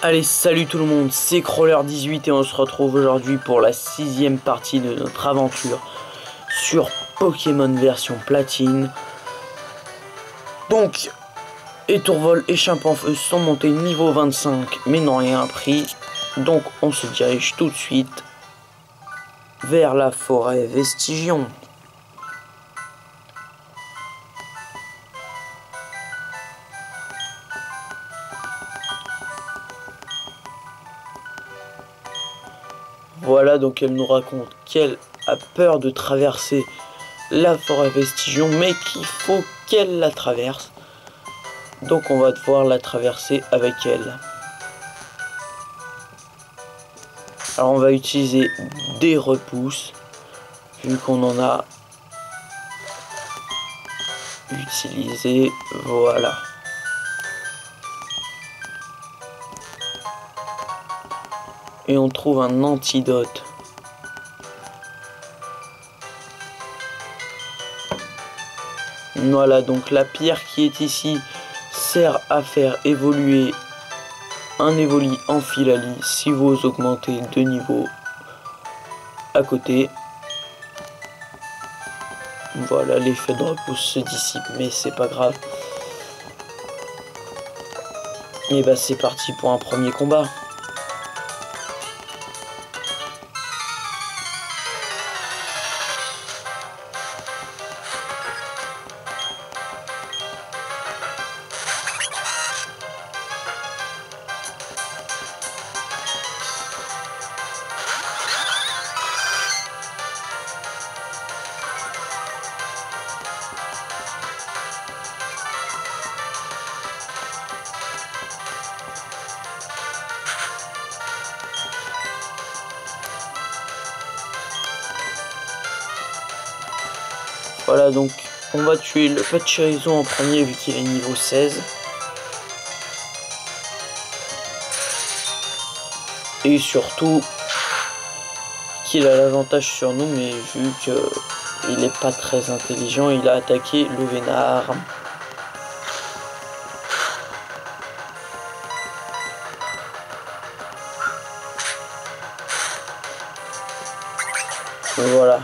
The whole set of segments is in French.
Allez, salut tout le monde, c'est Crawler18 et on se retrouve aujourd'hui pour la 6ème partie de notre aventure sur Pokémon version platine. Donc, Étourvol et Chimpafeu sont montés niveau 25 mais n'ont rien appris. Donc on se dirige tout de suite vers la forêt Vestigion. Voilà, donc elle nous raconte qu'elle a peur de traverser la forêt Vestigion, mais qu'il faut qu'elle la traverse. Donc on va devoir la traverser avec elle. Alors on va utiliser des repousses, vu qu'on en a utilisé, voilà. Et on trouve un antidote. Voilà, donc la pierre qui est ici sert à faire évoluer un Evoli en Filali si vous augmentez de niveau à côté. Voilà, l'effet de repousse se dissipe, mais c'est pas grave. Et bah c'est parti pour un premier combat. Voilà, donc on va tuer le Pachirisu en premier vu qu'il est niveau 16. Et surtout qu'il a l'avantage sur nous, mais vu qu'il n'est pas très intelligent, il a attaqué le Vénard. Voilà.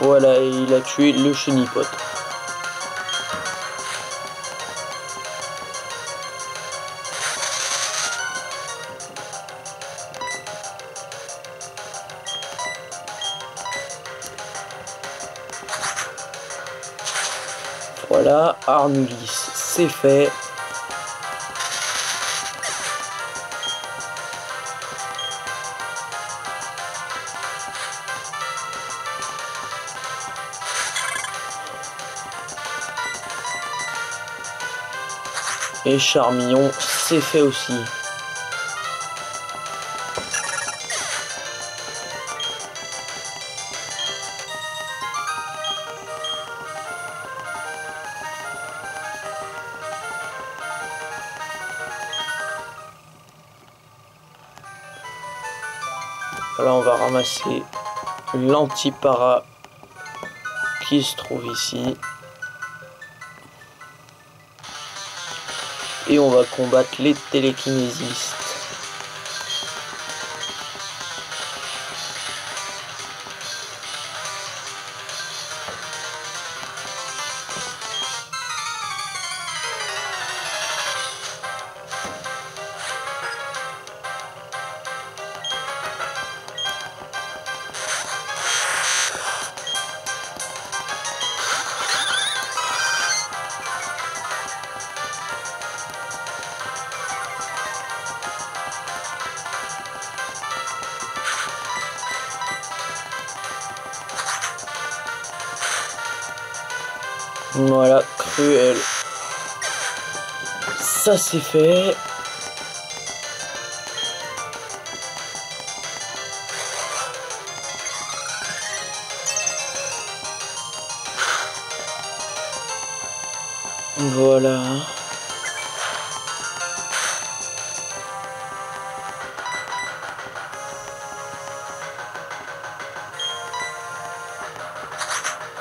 Voilà, et il a tué le Chenipote. Voilà, Arnulis, c'est fait. Et Charmillon, c'est fait aussi. Là, on va ramasser l'antipara qui se trouve ici. Et on va combattre les télékinésistes. Voilà, cruel. Ça c'est fait. Voilà.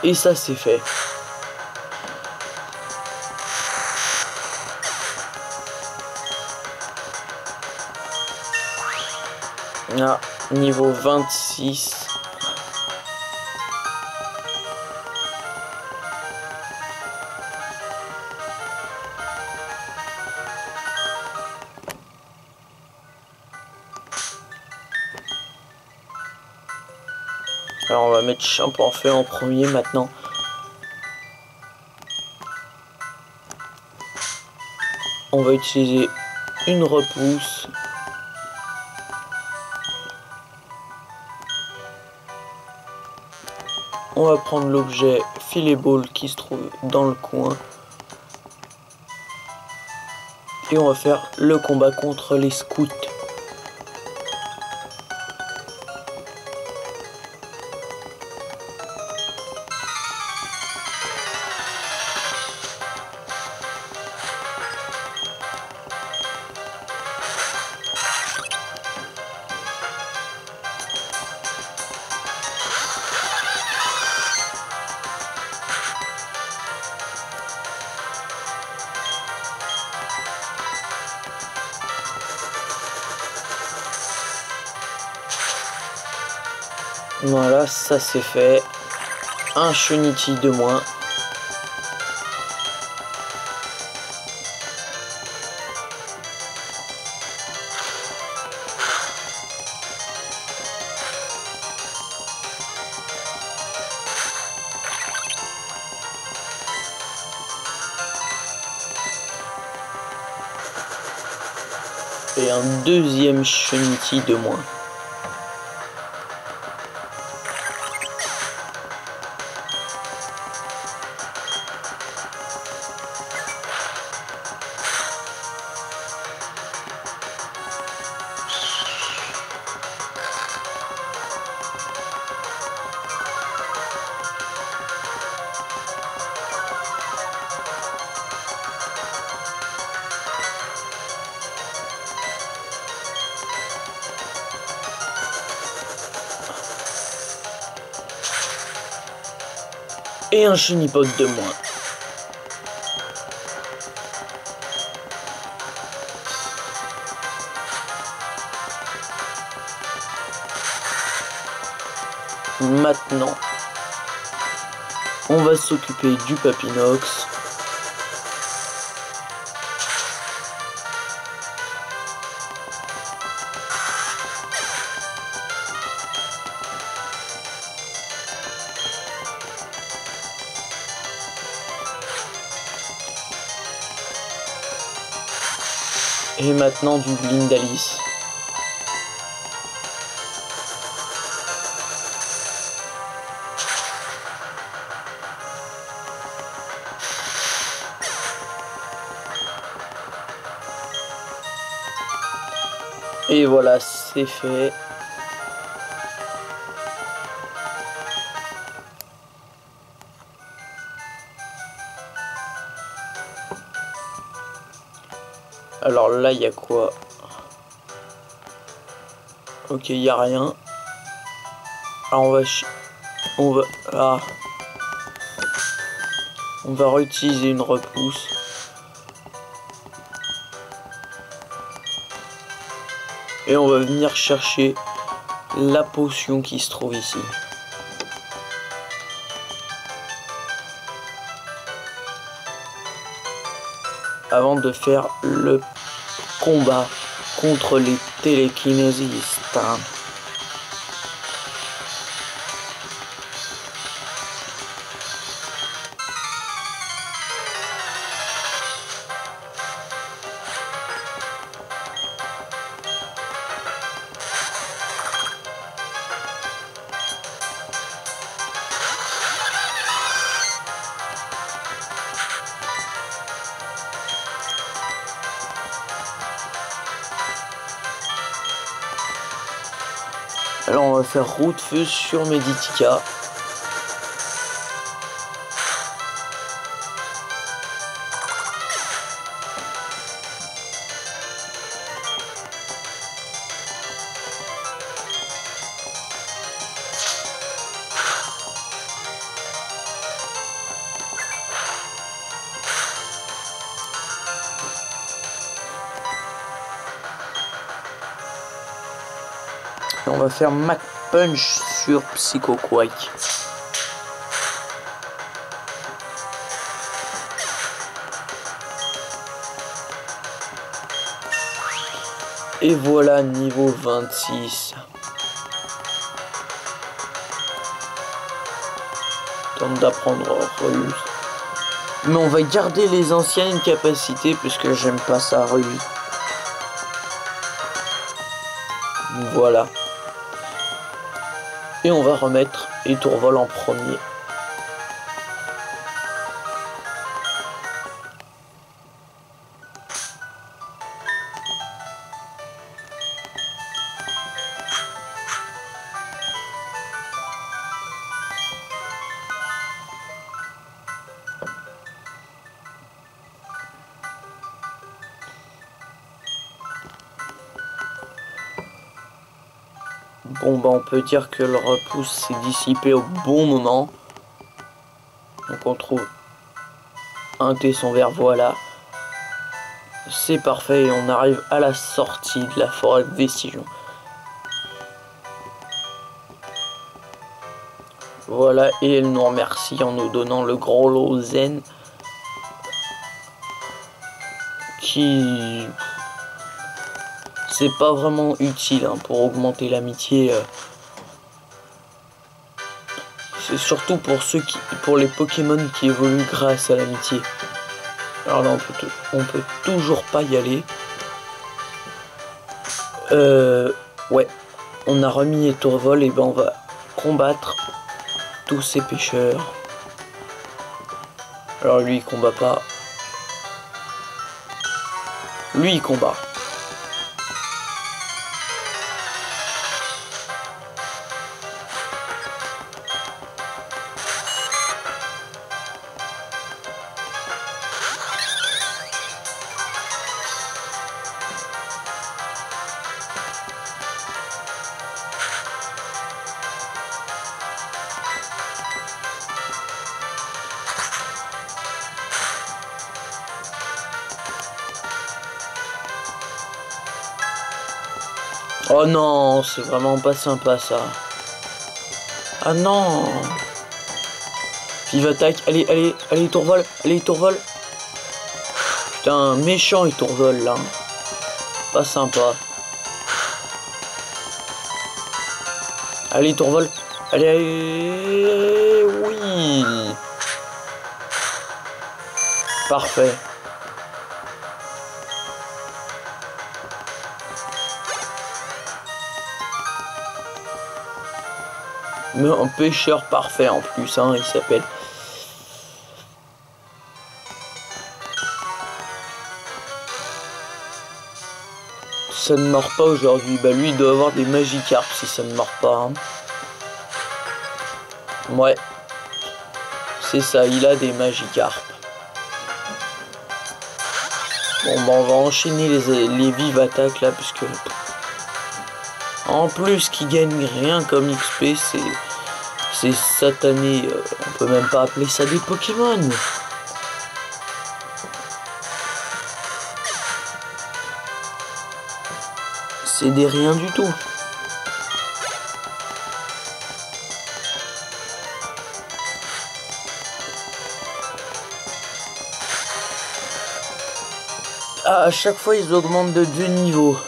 Et ça c'est fait. Ah, niveau 26. Alors on va mettre Shampoing Feu en premier maintenant. On va utiliser une repousse. On va prendre l'objet Filet Ball qui se trouve dans le coin. Et on va faire le combat contre les scouts. Voilà, ça c'est fait. Un Shunity de moins. Et un deuxième Shunity de moins. Et un Chunipot de moins. Maintenant, on va s'occuper du Papinox. Et maintenant du Blindalis. Et voilà, c'est fait. Alors là, il y a quoi? Ok, il n'y a rien. Alors on va réutiliser une repousse. Et on va venir chercher la potion qui se trouve ici. Avant de faire le combat contre les télékinésistes. Alors on va faire roue de feu sur Meditica. Et on va faire Mach Punch sur Psycho Quake. Et voilà, niveau 26. Tente d'apprendre Ruse. Mais on va garder les anciennes capacités puisque j'aime pas sa Ruse. Voilà. Et on va remettre Étourvol en premier. Bon bah on peut dire que le repousse s'est dissipé au bon moment. Donc on trouve un tesson vert, voilà. C'est parfait et on arrive à la sortie de la forêt de Vestigion. Voilà, et elle nous remercie en nous donnant le gros lot zen. Qui... c'est pas vraiment utile hein, pour augmenter l'amitié. C'est surtout pour les Pokémon qui évoluent grâce à l'amitié. Alors là on peut toujours pas y aller. Ouais, on a remis Étourvol et ben on va combattre tous ces pêcheurs. Alors lui il combat pas. Lui il combat. Oh non, c'est vraiment pas sympa ça. Ah non. Vive attaque, allez, Étourvol, Étourvol. Putain, méchant Étourvol là. Pas sympa. Allez, Étourvol, allez, oui. Parfait. Mais un pêcheur parfait en plus, hein, il s'appelle. Ça ne mord pas aujourd'hui. Bah lui il doit avoir des Magikarp si ça ne mord pas. Hein. Ouais. C'est ça, il a des Magikarp. Bon bah on va enchaîner les vives attaques là puisque... En plus qui gagne rien comme XP, c'est satané. On peut même pas appeler ça des Pokémon. C'est des rien du tout. Ah, à chaque fois ils augmentent de 2 niveaux.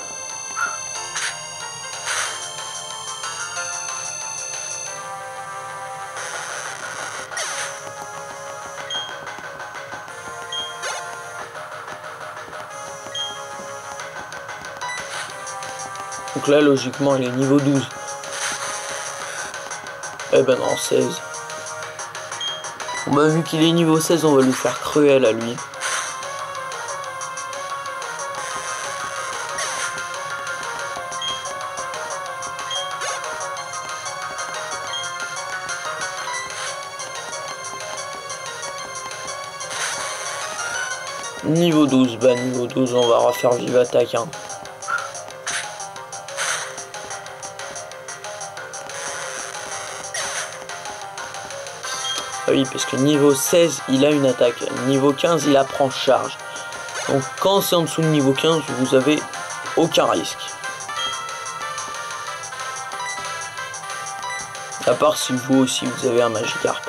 Donc là, logiquement, il est niveau 12. Eh ben non, 16. Bon bah, vu qu'il est niveau 16, on va lui faire cruel à lui. Niveau 12, bah niveau 12, on va refaire vive attaque. Hein. Ah oui, parce que niveau 16, il a une attaque. Niveau 15, il apprend charge. Donc quand c'est en dessous de niveau 15, vous avez aucun risque. À part si vous aussi vous avez un Magikarp.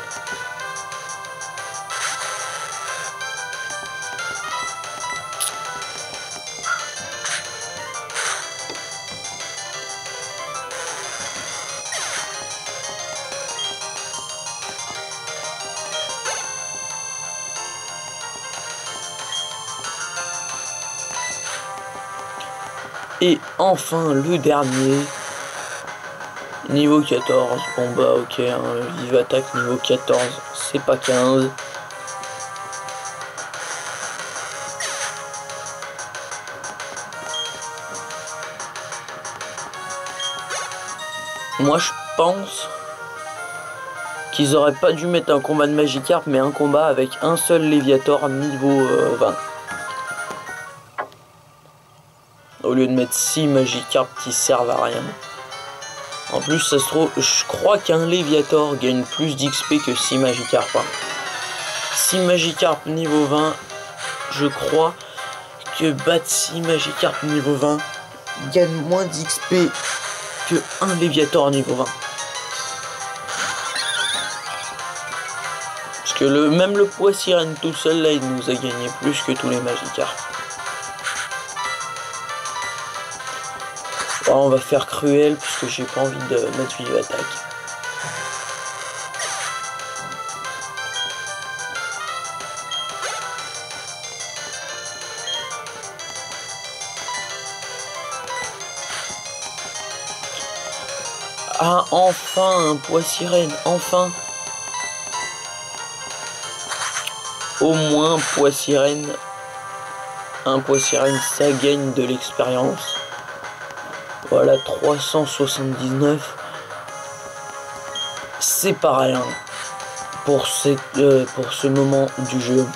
Et enfin le dernier, niveau 14, bon bah ok, hein, vive attaque niveau 14, c'est pas 15. Moi je pense qu'ils auraient pas dû mettre un combat de Magikarp, mais un combat avec un seul Léviator niveau 20. Au lieu de mettre 6 Magikarp qui servent à rien. En plus, ça se trouve, je crois qu'un Léviator gagne plus d'XP que 6 Magikarp. 6 Magikarp niveau 20, je crois que battre 6 Magikarp niveau 20 gagne moins d'XP que un Léviator niveau 20. Parce que même le poids sirène tout seul, là, il nous a gagné plus que tous les Magikarp. Alors, on va faire cruel puisque j'ai pas envie de mettre vive attaque. Ah, enfin un poids sirène, enfin. Au moins poids sirène. Un poids sirène, ça gagne de l'expérience. Voilà, 379. C'est pas rien pour ce moment du jeu.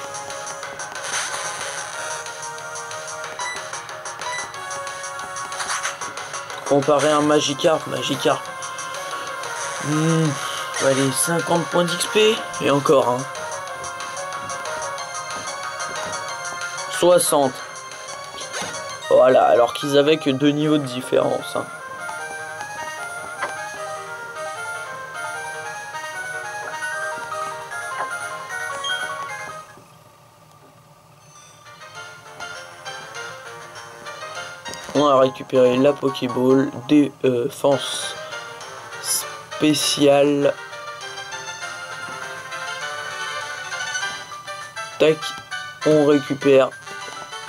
Comparé à un Magikarp, allez, 50 points d'XP et encore, hein. 60. Voilà, alors qu'ils avaient que 2 niveaux de différence, hein. On a récupéré la Pokéball, défense spéciale. Tac, on récupère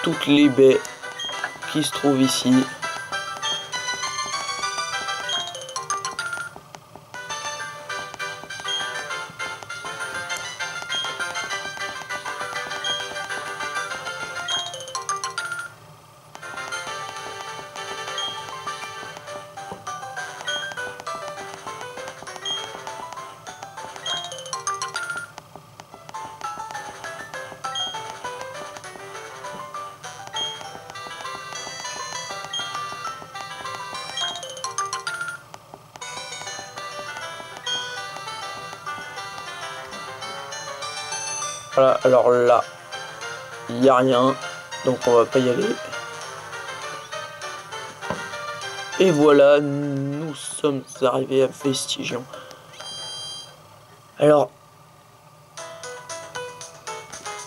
toutes les baies qui se trouvent ici. Voilà, alors là, il n'y a rien, donc on va pas y aller. Et voilà, nous sommes arrivés à Vestigion. Alors,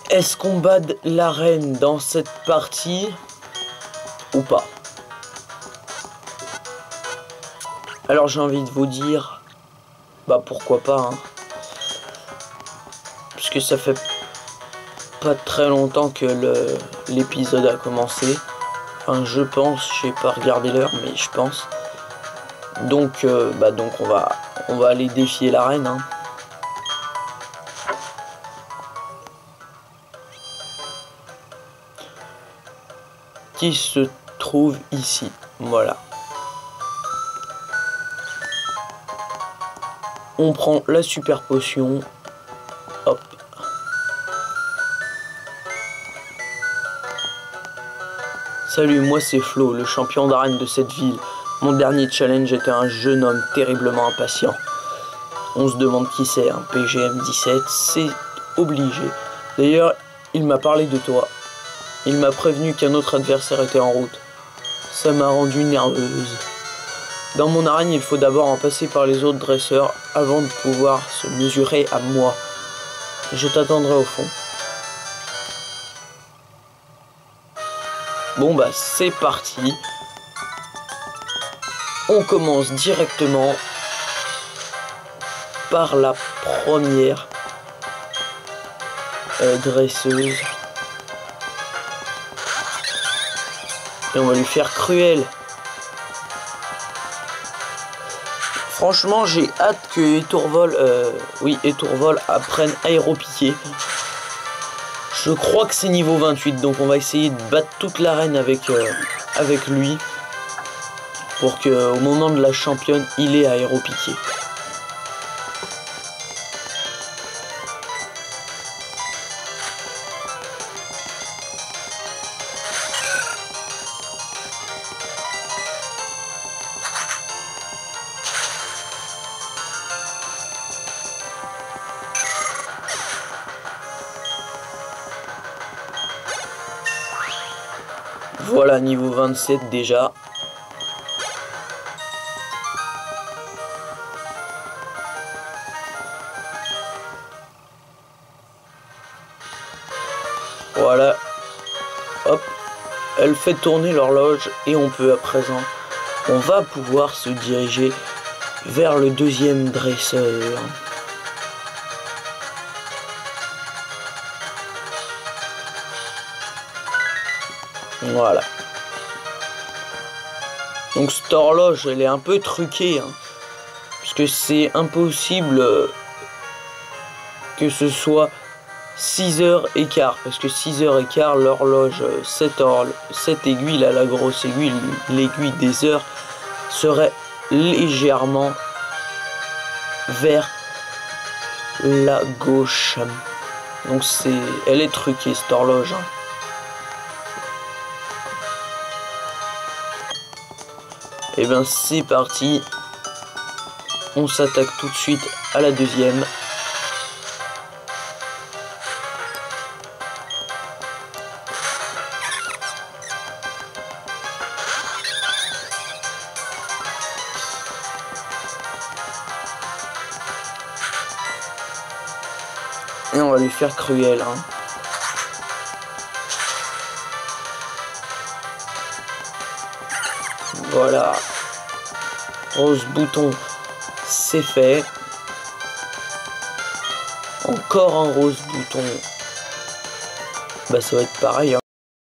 est-ce qu'on bat l'arène dans cette partie ou pas? Alors j'ai envie de vous dire, bah pourquoi pas, hein. Puisque ça fait pas très longtemps que l'épisode a commencé. Enfin, je pense, j'ai pas regardé l'heure, mais je pense. Donc, donc on va aller défier l'arène, hein. Qui se trouve ici. Voilà. On prend la super potion. Hop. Salut, moi c'est Flo, le champion d'arène de cette ville. Mon dernier challenge était un jeune homme terriblement impatient. On se demande qui c'est, un PGM-17, c'est obligé. D'ailleurs, il m'a parlé de toi. Il m'a prévenu qu'un autre adversaire était en route. Ça m'a rendu nerveuse. Dans mon arène, il faut d'abord en passer par les autres dresseurs avant de pouvoir se mesurer à moi. Je t'attendrai au fond. Bon bah c'est parti. On commence directement par la première dresseuse. Et on va lui faire Cruel. Franchement, j'ai hâte que Étourvol apprenne Aéropiqué. Je crois que c'est niveau 28, donc on va essayer de battre toute l'arène avec lui. Pour qu'au moment de la championne, il ait Aéropiqué. Voilà, niveau 27 déjà. Voilà. Hop. Elle fait tourner l'horloge et on peut à présent, on va pouvoir se diriger vers le deuxième dresseur. Voilà. Donc cette horloge, elle est un peu truquée, hein, puisque c'est impossible que ce soit 6h15, parce que 6h15, l'horloge, cette aiguille là, la grosse aiguille, l'aiguille des heures, serait légèrement vers la gauche. Donc elle est truquée cette horloge, hein. Et bien c'est parti, on s'attaque tout de suite à la deuxième. Et on va lui faire Cruel, hein. Voilà. Rose bouton, c'est fait. Encore un rose bouton. Bah ça va être pareil, hein.